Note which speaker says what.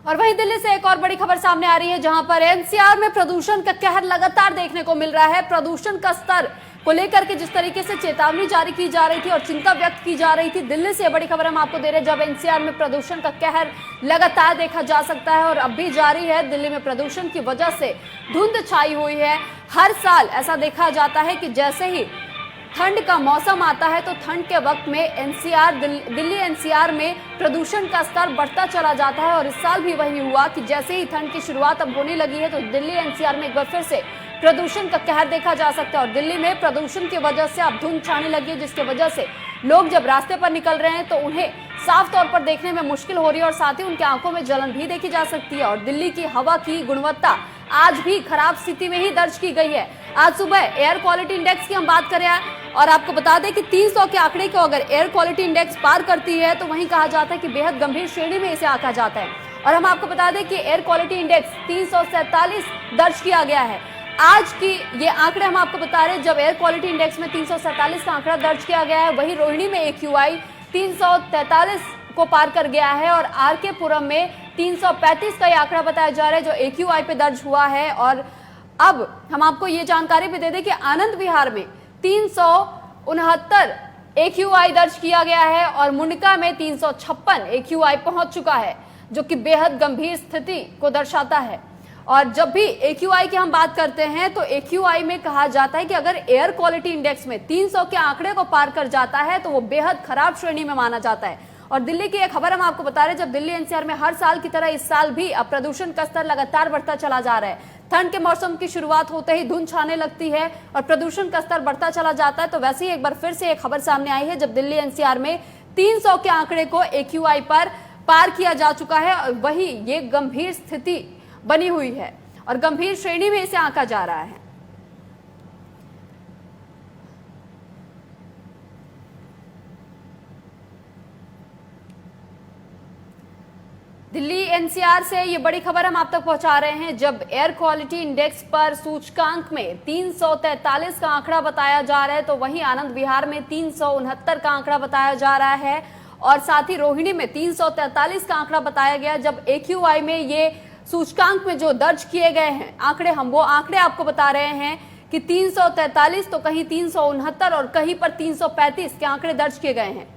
Speaker 1: और वहीं दिल्ली से एक और बड़ी खबर सामने आ रही है, जहां पर एनसीआर में प्रदूषण का कहर लगातार देखने को मिल रहा है। प्रदूषण का स्तर को लेकर के जिस तरीके से चेतावनी जारी की जा रही थी और चिंता व्यक्त की जा रही थी, दिल्ली से बड़ी खबर हम आपको दे रहे हैं, जब एनसीआर में प्रदूषण का कहर लगातार देखा जा सकता है और अब भी जारी है। दिल्ली में प्रदूषण की वजह से धुंध छाई हुई है। हर साल ऐसा देखा जाता है कि जैसे ही ठंड का मौसम आता है तो ठंड के वक्त में दिल्ली एनसीआर में प्रदूषण का स्तर बढ़ता चला जाता है। और इस साल भी वही हुआ कि जैसे ही ठंड की शुरुआत अब होने लगी है तो दिल्ली एनसीआर में एक बार फिर से प्रदूषण का कहर देखा जा सकता है। और दिल्ली में प्रदूषण की वजह से अब धुंध छाने लगी है, जिसकी वजह से लोग जब रास्ते पर निकल रहे हैं तो उन्हें साफ तौर पर देखने में मुश्किल हो रही है और साथ ही उनकी आंखों में जलन भी देखी जा सकती है। और दिल्ली की हवा की गुणवत्ता आज भी खराब स्थिति में ही दर्ज की गई है। आज सुबह एयर क्वालिटी इंडेक्स की हम बात करें और आपको बता दें कि 300 के आंकड़े को अगर एयर क्वालिटी इंडेक्स पार करती है तो वहीं कहा जाता है कि बेहद गंभीर श्रेणी में इसे आंका जाता है। और हम आपको बता दें कि एयर क्वालिटी इंडेक्स 347 दर्ज किया गया है। आज की ये आंकड़े हम आपको बता रहे हैं, जब एयर क्वालिटी इंडेक्स में 347 का आंकड़ा दर्ज किया गया है, वही रोहिणी में AQI 343 को पार कर गया है और RK पुरम में 335 का ये आंकड़ा बताया जा रहा है जो AQI पे दर्ज हुआ है। और अब हम आपको ये जानकारी भी दे दें कि आनंद विहार में 369 AQI दर्ज किया गया है और मुंडका में 356 AQI पहुंच चुका है, जो कि बेहद गंभीर स्थिति को दर्शाता है। और जब भी AQI की हम बात करते हैं तो AQI में कहा जाता है कि अगर एयर क्वालिटी इंडेक्स में 300 के आंकड़े को पार कर जाता है तो वो बेहद खराब श्रेणी में माना जाता है। और दिल्ली की एक खबर हम आपको बता रहे हैं, जब दिल्ली एनसीआर में हर साल की तरह इस साल भी अब प्रदूषण का स्तर लगातार बढ़ता चला जा रहा है। ठंड के मौसम की शुरुआत होते ही धुंध छाने लगती है और प्रदूषण का स्तर बढ़ता चला जाता है। तो वैसे ही एक बार फिर से एक खबर सामने आई है, जब दिल्ली एनसीआर में 300 के आंकड़े को AQI पर पार किया जा चुका है और वही ये गंभीर स्थिति बनी हुई है और गंभीर श्रेणी में इसे आंका जा रहा है। दिल्ली एनसीआर से ये बड़ी खबर हम आप तक पहुंचा रहे हैं, जब एयर क्वालिटी इंडेक्स पर सूचकांक में 343 का आंकड़ा बताया जा रहा है तो वहीं आनंद विहार में 369 का आंकड़ा बताया जा रहा है और साथ ही रोहिणी में 343 का आंकड़ा बताया गया। जब AQI में ये सूचकांक में जो दर्ज किए गए हैं आंकड़े, हम वो आंकड़े आपको बता रहे हैं कि 343 तो कहीं 369 और कहीं पर 335 के आंकड़े दर्ज किए गए हैं।